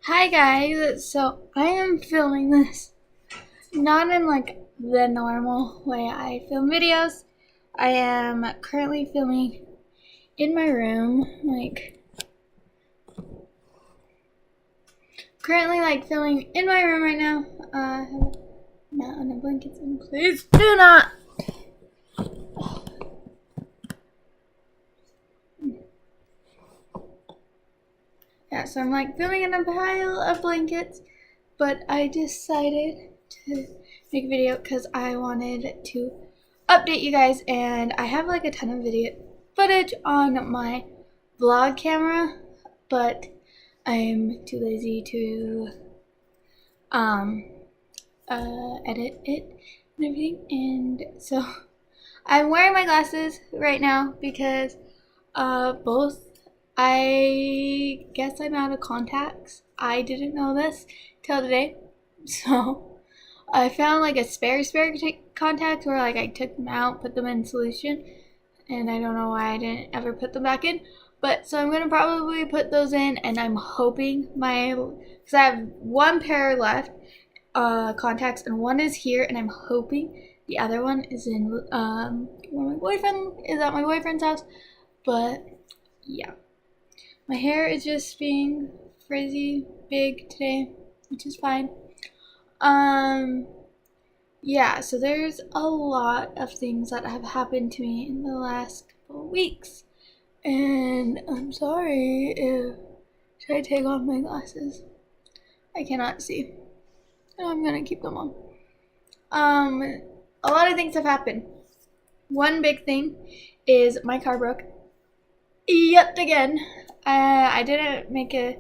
Hi guys, so I am filming this not in like the normal way I film videos. I am currently filming in my room, filming in my room right now. I have a mat and a blanket, and please do not. Yeah, so I'm like filming in a pile of blankets, but I decided to make a video because I wanted to update you guys, and I have like a ton of video footage on my vlog camera, but I'm too lazy to um edit it and everything, and so I'm wearing my glasses right now because both I guess I'm out of contacts. I didn't know this till today, so I found like a spare contacts where like I took them out, put them in solution, and I don't know why I didn't ever put them back in. But so I'm gonna probably put those in, and I'm hoping because I have one pair left contacts, and one is here, and I'm hoping the other one is in where my boyfriend is at my boyfriend's house. But yeah, my hair is just being crazy big today, which is fine. Um, yeah, so there's a lot of things that have happened to me in the last couple of weeks, and I'm sorry if should I take off my glasses? I cannot see. I'm gonna keep them on. A lot of things have happened. One big thing is my car broke yet again. I didn't make a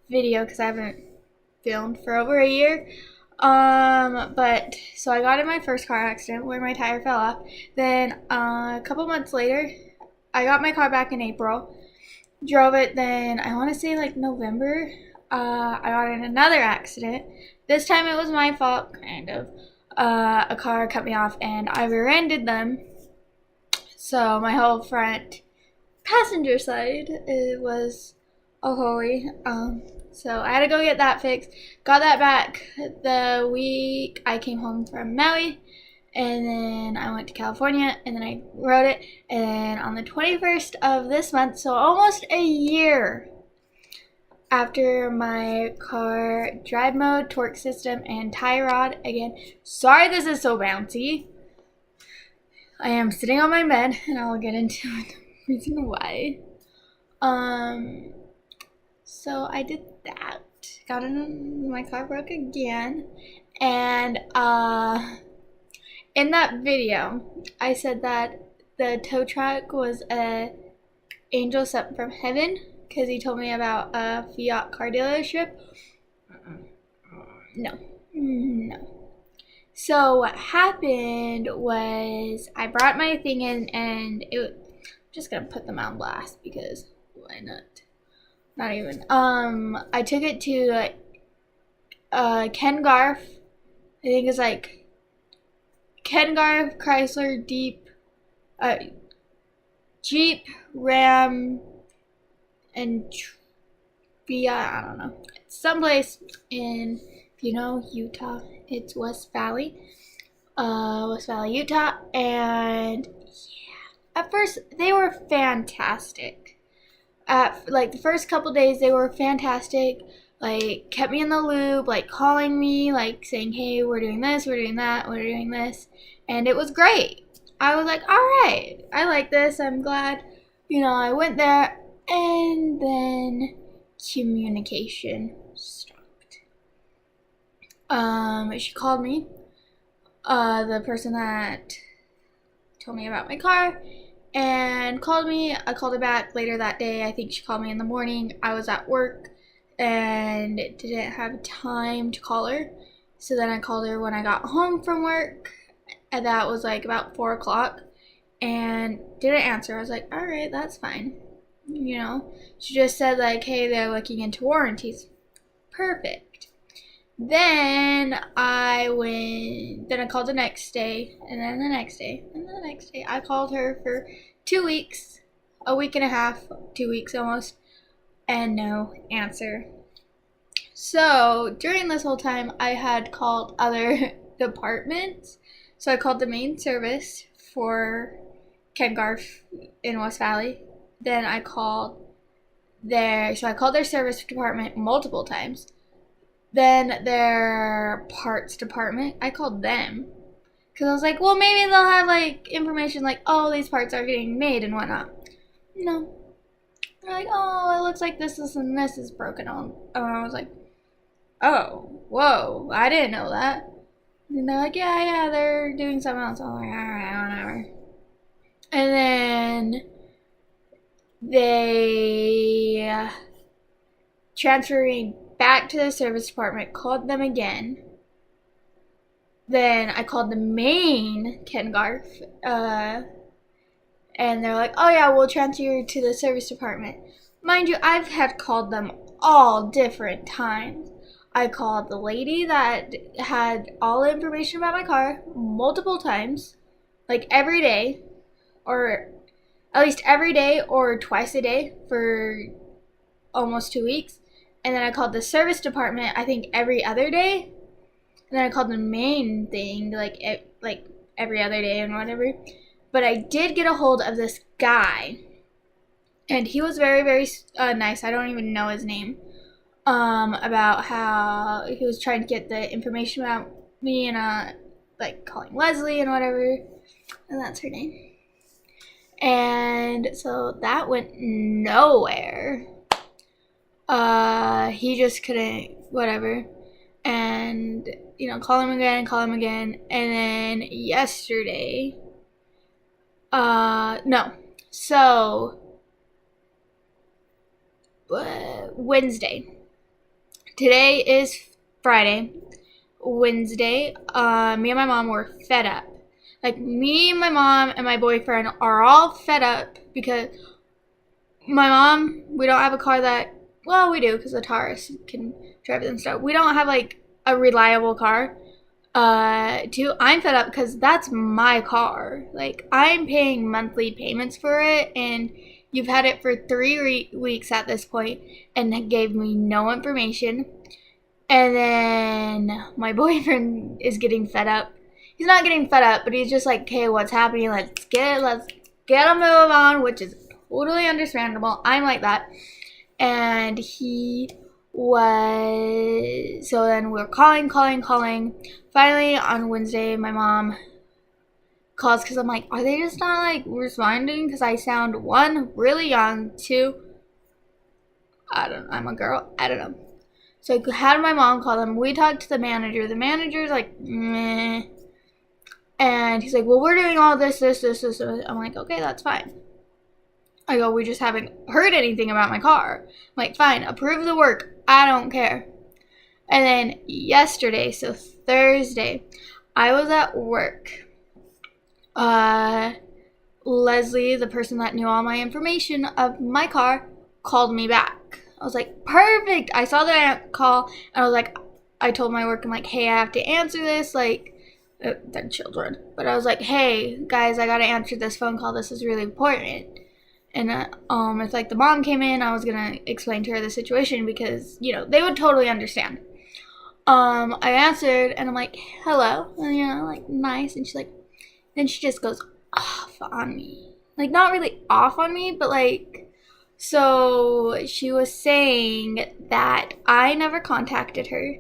video because I haven't filmed for over a year. But so I got in my first car accident where my tire fell off. Then a couple months later, I got my car back in April. Drove it. Then I want to say like November. I got in another accident. This time it was my fault, kind of. A car cut me off, and I rear-ended them. So my whole front passenger side it was a holy. So I had to go get that fixed. Got that back the week I came home from Maui, and then I went to California, and then I rode it. And on the 21st of this month, so almost a year after my car drive mode, torque system, and tie rod again. Sorry this is so bouncy. I am sitting on my bed, and I'll get into the reason why. So I did that. Got in, my car broke again, and in that video, I said that the tow truck was a angel sent from heaven because he told me about a Fiat car dealership. No. So what happened was I brought my thing in, and I'm just gonna put them on blast because why not? Not even. I took it to Ken Garf. I think it's like Ken Garf Chrysler Jeep Ram and I don't know. It's someplace in, if you know, Utah. It's West Valley, Utah. And yeah, at first they were fantastic. Like the first couple days they were fantastic, like kept me in the loop, like calling me, like saying, hey, we're doing this, we're doing that, we're doing this, and it was great. I was like, all right, I like this, I'm glad, I went there. And then communication stopped. She called me, the person that told me about my car, and called me. I called her back later that day. I think she called me in the morning. I was at work and didn't have time to call her. So then I called her when I got home from work, and that was like about 4 o'clock, and didn't answer. I was like, all right, that's fine. She just said like, hey, they're looking into warranties. Perfect. Then I called the next day, and then the next day, and the next day. I called her for 2 weeks, a week and a half, 2 weeks almost, and no answer. So during this whole time, I had called other departments. So I called the main service for Ken Garf in West Valley. Then I called I called their service department multiple times. Then their parts department, I called them. Because I was like, well, maybe they'll have, like, information like, oh, these parts are getting made and whatnot. No. They're like, oh, it looks like this and this is broken on. And I was like, oh, whoa, I didn't know that. And they're like, yeah, they're doing something else. I'm like, alright, whatever. And then they transferred me back to the service department, called them again. Then I called the main Ken Garf, and they're like, oh yeah, we'll transfer you to the service department. Mind you, I've had called them all different times. I called the lady that had all the information about my car multiple times, like every day, or at least every day or twice a day for almost 2 weeks. And then I called the service department, I think every other day. And then I called the main thing, like every other day and whatever. But I did get a hold of this guy. And he was very, very nice. I don't even know his name. About how he was trying to get the information about me and, like, calling Leslie and whatever. And that's her name. And so that went nowhere. He just couldn't, whatever. And, call him again. And then yesterday, Wednesday. Today is Friday. Wednesday, me and my mom were fed up. Like, me, my mom, and my boyfriend are all fed up because my mom, we don't have a car that, well, we do because the Taurus can drive it and stuff. We don't have, like, a reliable car. I'm fed up because that's my car. Like, I'm paying monthly payments for it, and you've had it for 3 weeks at this point and gave me no information. And then my boyfriend is getting fed up. He's not getting fed up, but he's just like, okay, what's happening? Let's get a move on, which is totally understandable. I'm like that. And he was, so then we're calling. Finally, on Wednesday, my mom calls because I'm like, are they just not, like, responding? Because I sound, 1, really young, 2, I'm a girl, I don't know. So I had my mom call them. We talked to the manager. The manager's like, meh. And he's like, well, we're doing all this. I'm like, okay, that's fine. I go, we just haven't heard anything about my car. I'm like, fine, approve the work. I don't care. And then yesterday, so Thursday, I was at work. Leslie, the person that knew all my information of my car, called me back. I was like, perfect. I saw the call, and I was like, I told my work, I'm like, hey, I have to answer this, like, they're children. But I was like, hey, guys, I gotta answer this phone call. This is really important. And it's like the mom came in, I was gonna explain to her the situation because, they would totally understand. I answered, and I'm like, hello, and, like, nice, and she's like, then she just goes off on me. Like, not really off on me, but, like, so she was saying that I never contacted her,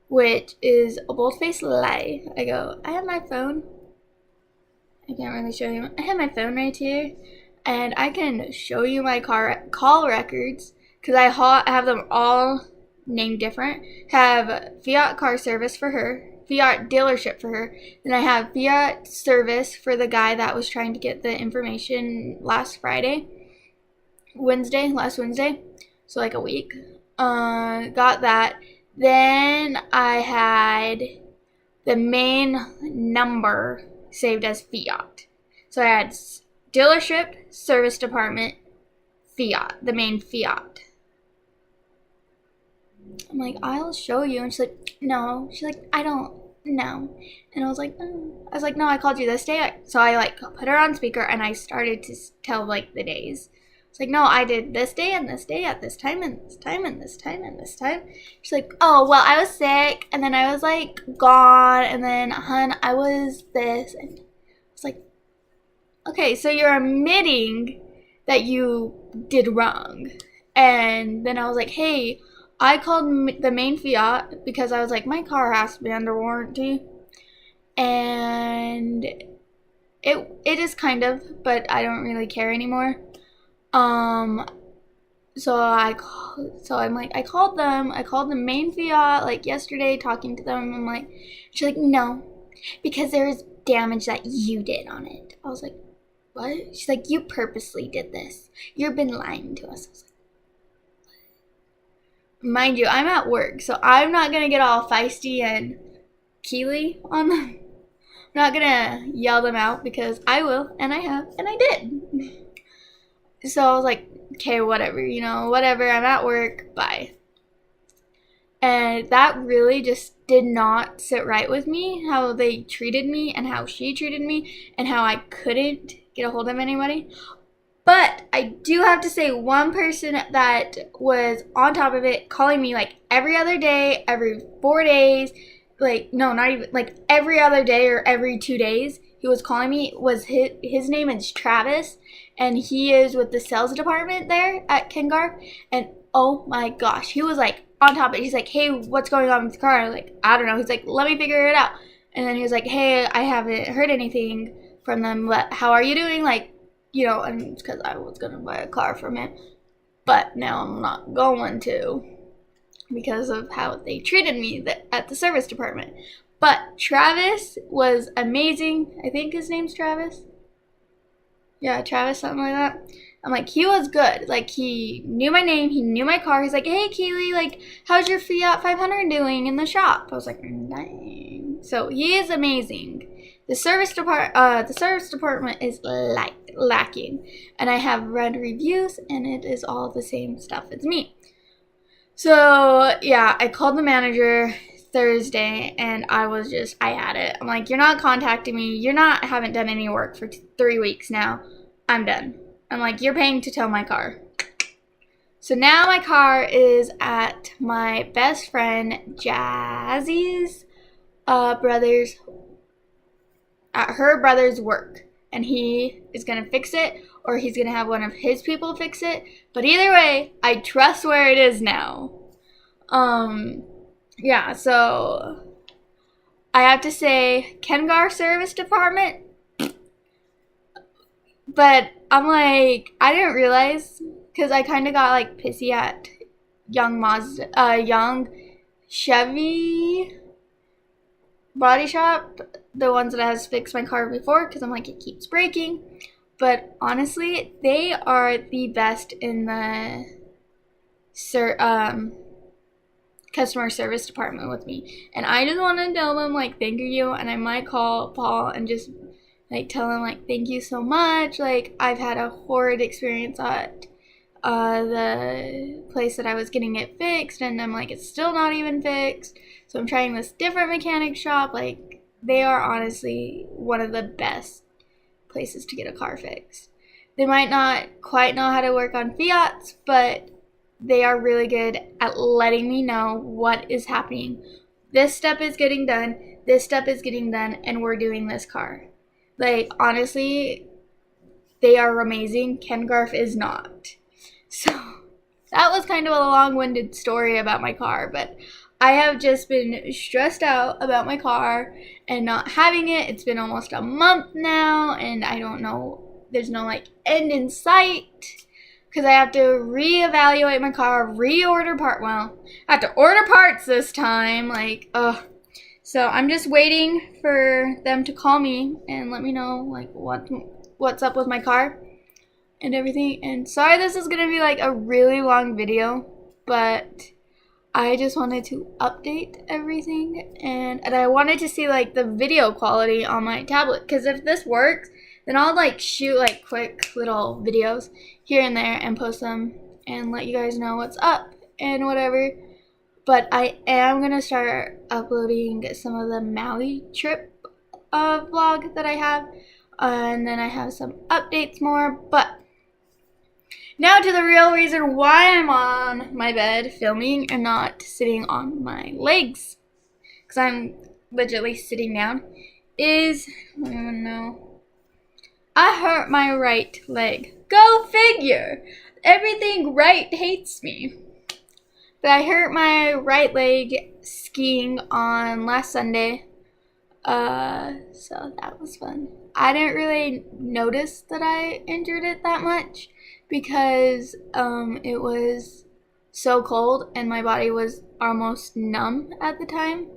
which is a bold-faced lie. I go, I have my phone. I can't really show you. I have my phone right here, and I can show you my call records because I have them all named different. Have Fiat car service for her, Fiat dealership for her, and I have Fiat service for the guy that was trying to get the information last Wednesday, so like a week. Got that. Then I had the main number saved as Fiat. So I had dealership, service department, Fiat, the main Fiat. I'm like, I'll show you. And she's like, no. She's like, I don't know. And I was like, oh. I was like, no, I called you this day. So I, like, put her on speaker, and I started to tell, like, the days. It's like, no, I did this day and this day at this time and this time and this time and this time. She's like, oh, well, I was sick and then I was like gone and then, hun, I was this. And it's like, okay, so you're admitting that you did wrong. And then I was like, hey, I called the main Fiat because I was like, my car has to be under warranty. And it is kind of, but I don't really care anymore. So I'm like, I called the main Fiat like yesterday, talking to them. I'm like, she's like, no, because there is damage that you did on it. I was like, what? She's like, you purposely did this. You've been lying to us. I was like, what? Mind you, I'm at work, so I'm not gonna get all feisty and Keely on them. I'm not gonna yell them out because I will, and I have, and I did. So I was like, okay, whatever, whatever, I'm at work, bye. And that really just did not sit right with me, how they treated me and how she treated me and how I couldn't get a hold of anybody. But I do have to say, one person that was on top of it, calling me like every other day, every 4 days, like, no, not even, like every other day or every 2 days, he was calling me, was his name is Travis, and he is with the sales department there at Kengar, and oh my gosh, he was like on top of it. He's like, hey, what's going on with the car? I'm like, I don't know. He's like, let me figure it out. And then he was like, hey, I haven't heard anything from them. How are you doing? Like, and it's because I was going to buy a car from him. But now I'm not going to because of how they treated me at the service department. But Travis was amazing. I think his name's Travis. Yeah, Travis, something like that. I'm like, he was good. Like, he knew my name. He knew my car. He's like, hey, Keely, like, how's your Fiat 500 doing in the shop? I was like, dang. So he is amazing. The service department is lacking. And I have read reviews, and it is all the same stuff as me. So, yeah, I called the manager Thursday, and I had it. I'm like, you're not contacting me. Haven't done any work for 3 weeks now. I'm done. I'm like, you're paying to tow my car. So now my car is at my best friend Jazzy's her brother's work. And he is going to fix it, or he's going to have one of his people fix it. But either way, I trust where it is now. Yeah, so I have to say, Kengar Service Department. But I'm like, I didn't realize, because I kind of got like pissy at young Chevy body shop, the ones that has fixed my car before, because I'm like, it keeps breaking. But honestly, they are the best in the customer service department with me. And I just want to tell them, like, thank you. And I might call Paul and just like tell him, like, thank you so much. Like, I've had a horrid experience at the place that I was getting it fixed, and I'm like, it's still not even fixed. So I'm trying this different mechanic shop. Like, they are honestly one of the best places to get a car fixed. They might not quite know how to work on Fiats, but they are really good at letting me know what is happening. This step is getting done, this step is getting done, and we're doing this car. Like, honestly, they are amazing. Ken Garf is not. So that was kind of a long-winded story about my car, but I have just been stressed out about my car and not having it. It's been almost a month now, and I don't know, there's no like end in sight, because I have to reevaluate my car, I have to order parts this time, like, ugh. So I'm just waiting for them to call me and let me know, like, what's up with my car and everything. And sorry this is going to be, like, a really long video, but I just wanted to update everything. And I wanted to see, like, the video quality on my tablet. Because if this works, then I'll, like, shoot, like, quick little videos here and there and post them and let you guys know what's up and whatever. But I am going to start uploading some of the Maui trip vlog that I have. And then I have some updates more. But Now to the real reason why I'm on my bed filming and not sitting on my legs, because I'm legitimately sitting down, is, I don't know, I hurt my right leg. Go figure! Everything right hates me. But I hurt my right leg skiing on last Sunday. So that was fun. I didn't really notice that I injured it that much because it was so cold and my body was almost numb at the time.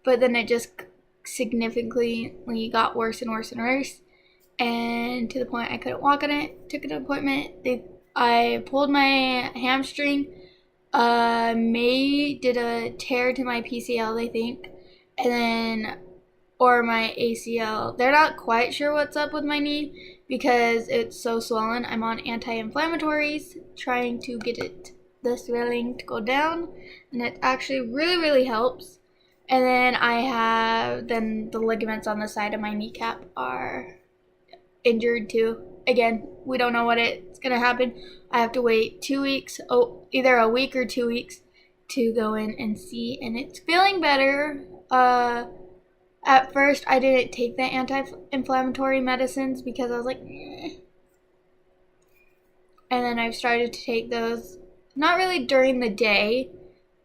But then it just significantly got worse and worse and worse, and to the point I couldn't walk on it. Took an appointment. I pulled my hamstring. May did a tear to my PCL, they think, and then or my ACL. They're not quite sure what's up with my knee because it's so swollen. I'm on anti-inflammatories trying to get the swelling to go down, and it actually really helps. And then I have the ligaments on the side of my kneecap are injured too. Again, we don't know what it's gonna happen. I have to wait 2 weeks, either a week or 2 weeks, to go in and see, and it's feeling better. At first, I didn't take the anti-inflammatory medicines because I was like, eh. And then I've started to take those, not really during the day,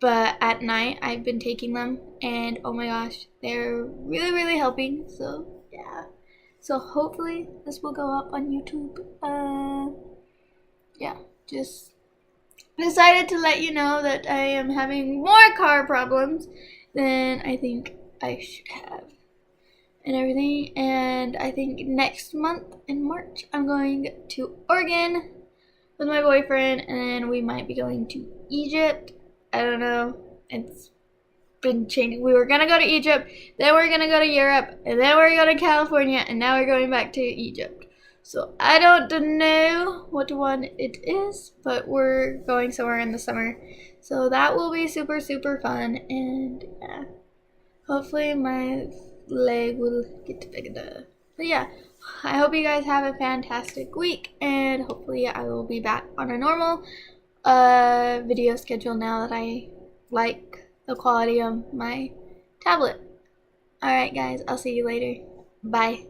but at night I've been taking them, and oh my gosh, they're really helping. So yeah, so hopefully this will go up on YouTube. Yeah, just decided to let you know that I am having more car problems than I think I should have and everything. And I think next month in March I'm going to Oregon with my boyfriend, and then we might be going to Egypt. I don't know, it's been changing. We were gonna go to Egypt, then we're gonna go to Europe, and then we're going to California, and now we're going back to Egypt. So I don't know what one it is, but we're going somewhere in the summer. So that will be super fun, and yeah, hopefully my leg will get better. But yeah, I hope you guys have a fantastic week, and hopefully I will be back on a normal video schedule now that I like the quality of my tablet. Alright guys, I'll see you later. Bye.